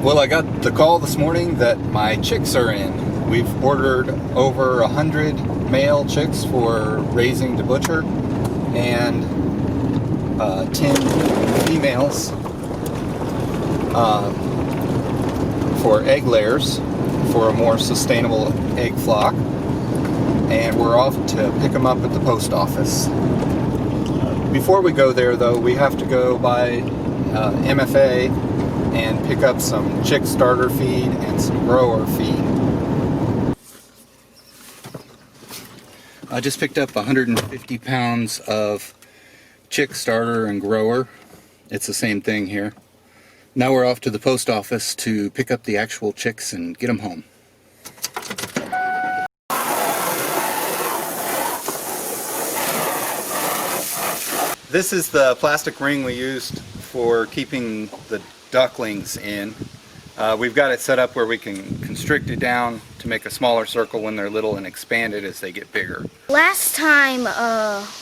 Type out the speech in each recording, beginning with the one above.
Well, I got the call this morning that my chicks are in. We've ordered over 100 male chicks for raising to butcher and 10 females for egg layers for a more sustainable egg flock. And we're off to pick them up at the post office. Before we go there, though, we have to go by MFA and pick up some chick starter feed and some grower feed. I just picked up 150 pounds of chick starter and grower. It's the same thing here. Now we're off to the post office to pick up the actual chicks and get them home. This is the plastic ring we used for keeping the ducklings in. We've got it set up where we can constrict it down to make a smaller circle when they're little and expand it as they get bigger. Last time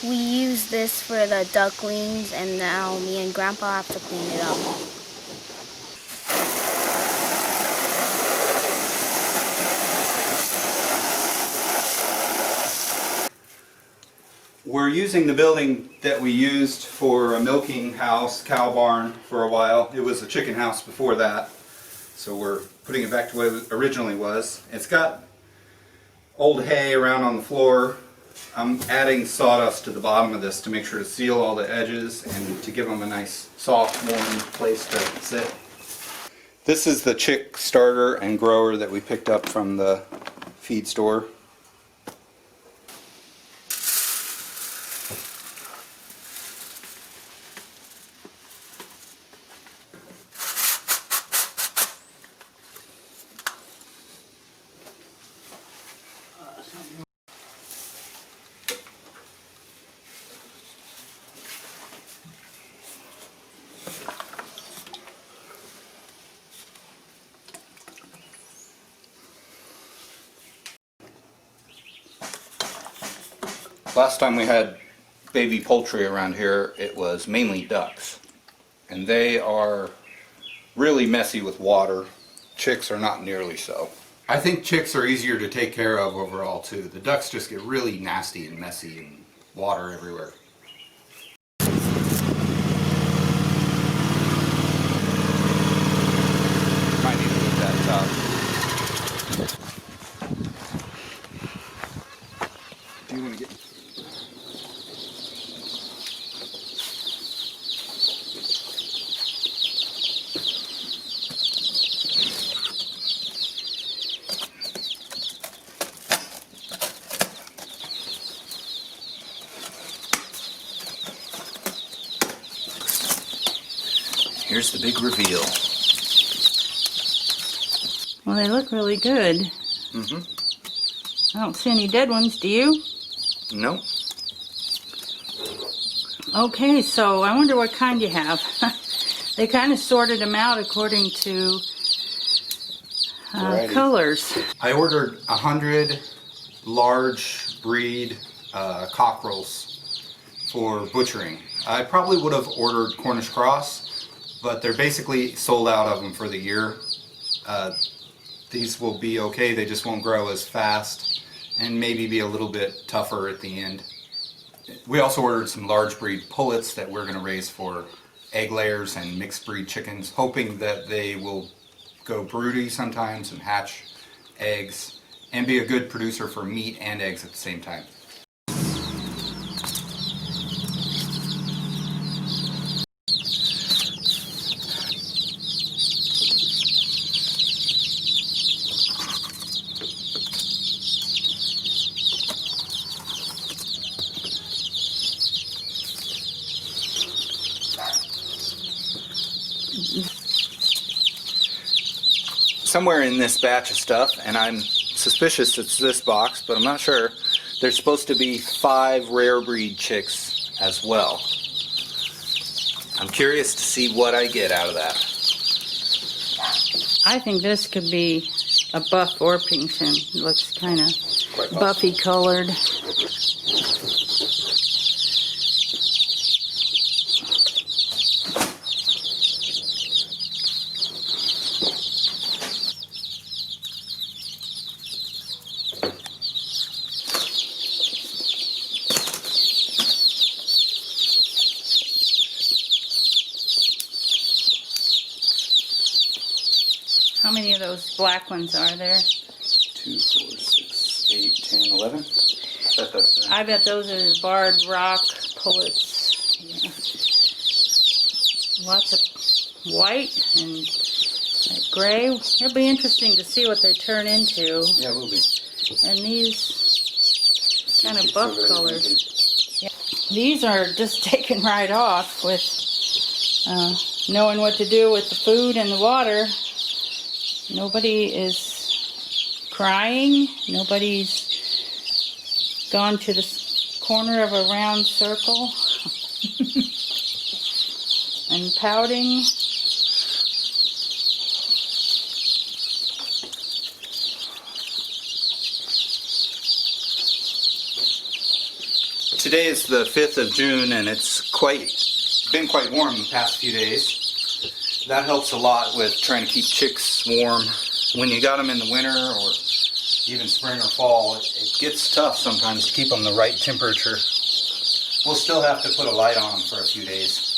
we used this for the ducklings, and now me and Grandpa have to clean it up. We're using the building that we used for a milking house, cow barn, for a while. It was a chicken house before that, so we're putting it back to what it originally was. It's got old hay around on the floor. I'm adding sawdust to the bottom of this to make sure to seal all the edges and to give them a nice, soft, warm place to sit. This is the chick starter and grower that we picked up from the feed store. Last time we had baby poultry around here, it was mainly ducks. And they are really messy with water. Chicks are not nearly so. I think chicks are easier to take care of overall too. The ducks just get really nasty and messy and water everywhere. Might need to move that top. Do you want to get... Here's the big reveal. Well, they look really good. Mm-hmm. I don't see any dead ones, do you? Nope. Okay, so I wonder what kind you have. They kind of sorted them out according to colors. I ordered 100 large breed cockerels for butchering. I probably would have ordered Cornish cross, but they're basically sold out of them for the year. These will be okay, they just won't grow as fast and maybe be a little bit tougher at the end. We also ordered some large breed pullets that we're going to raise for egg layers and mixed breed chickens, hoping that they will go broody sometimes and hatch eggs and be a good producer for meat and eggs at the same time. Somewhere in this batch of stuff, and I'm suspicious it's this box, but I'm not sure, there's supposed to be 5 rare breed chicks as well. I'm curious to see what I get out of that. I think this could be a buff Orpington. It looks kind of buffy colored. How many of those black ones are there? 2, 4, 6, 8, 10, 11. I bet that's I bet those are barred rock pullets. Yeah. Lots of white and like gray. It'll be interesting to see what they turn into. Yeah, it will be. And these kind of buff colors. Yeah. These are just taken right off with knowing what to do with the food and the water. Nobody is crying. Nobody's gone to the corner of a round circle and pouting. Today is the 5th of June and it's been quite warm the past few days. That helps a lot with trying to keep chicks warm. When you got them in the winter or even spring or fall, it gets tough sometimes to keep them the right temperature. We'll still have to put a light on them for a few days.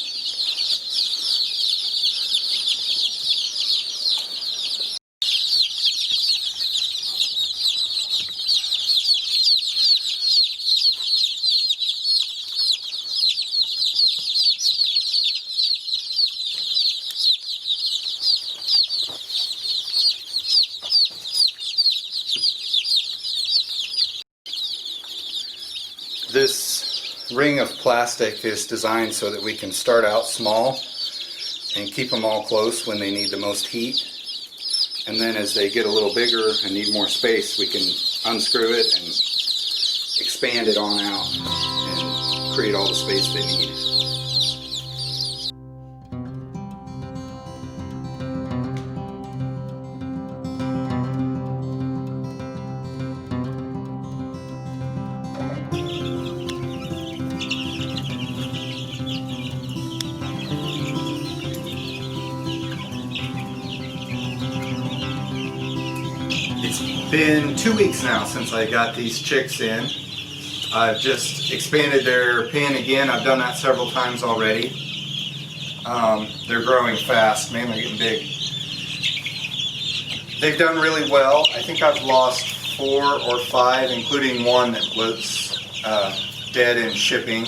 This ring of plastic is designed so that we can start out small and keep them all close when they need the most heat. And then as they get a little bigger and need more space, we can unscrew it and expand it on out and create all the space they need. It's been 2 weeks now since I got these chicks in. I've just expanded their pen again. I've done that several times already. They're growing fast, man, they're getting big. They've done really well. I think I've lost 4 or 5, including one that was dead in shipping.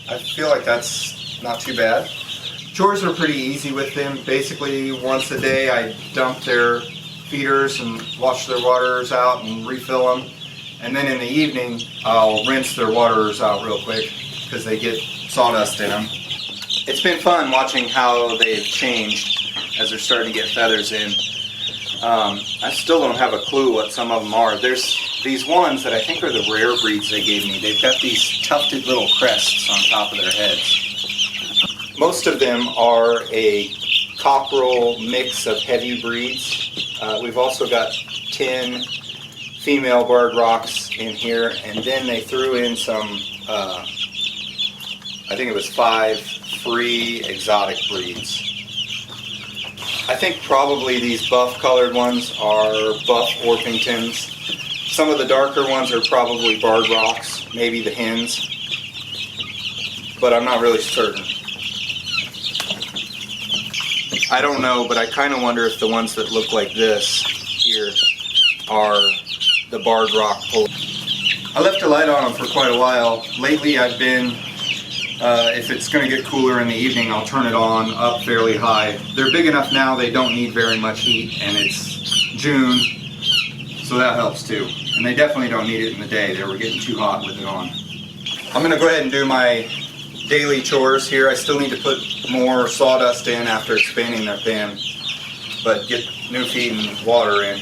I feel like that's not too bad. Chores are pretty easy with them. Basically, once a day I dump their feeders and wash their waters out and refill them. And then in the evening, I'll rinse their waters out real quick because they get sawdust in them. It's been fun watching how they've changed as they're starting to get feathers in. I still don't have a clue what some of them are. There's these ones that I think are the rare breeds they gave me. They've got these tufted little crests on top of their heads. Most of them are a cockerel mix of heavy breeds. We've also got 10 female barred rocks in here, and then they threw in some, I think it was 5 free exotic breeds. I think probably these buff colored ones are buff Orpingtons. Some of the darker ones are probably barred rocks, maybe the hens, but I'm not really certain. I don't know, but I kind of wonder if the ones that look like this here are the barred rock pull. I left a light on them for quite a while. Lately I've been, if it's going to get cooler in the evening, I'll turn it on up fairly high. They're big enough now they don't need very much heat, and it's June, so that helps too. And they definitely don't need it in the day. They were getting too hot with it on. I'm going to go ahead and do my daily chores here. I still need to put more sawdust in after expanding their pen, but get new feed and water in.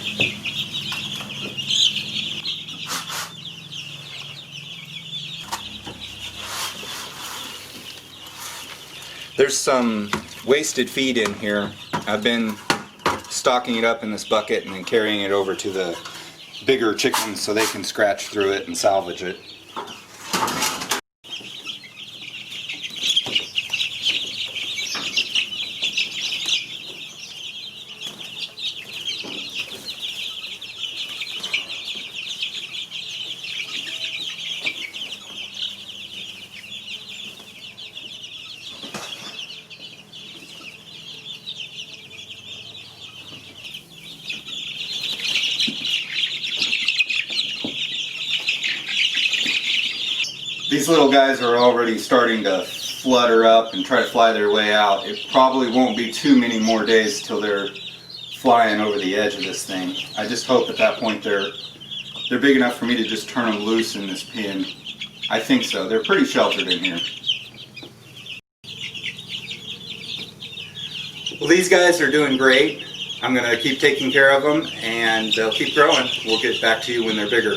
There's some wasted feed in here. I've been stocking it up in this bucket and then carrying it over to the bigger chickens so they can scratch through it and salvage it. these little guys are already starting to flutter up and try to fly their way out. It probably won't be too many more days till they're flying over the edge of this thing. I just hope at that point they're big enough for me to just turn them loose in this pen. I think so. They're pretty sheltered in here. Well, these guys are doing great. I'm going to keep taking care of them and they'll keep growing. We'll get back to you when they're bigger.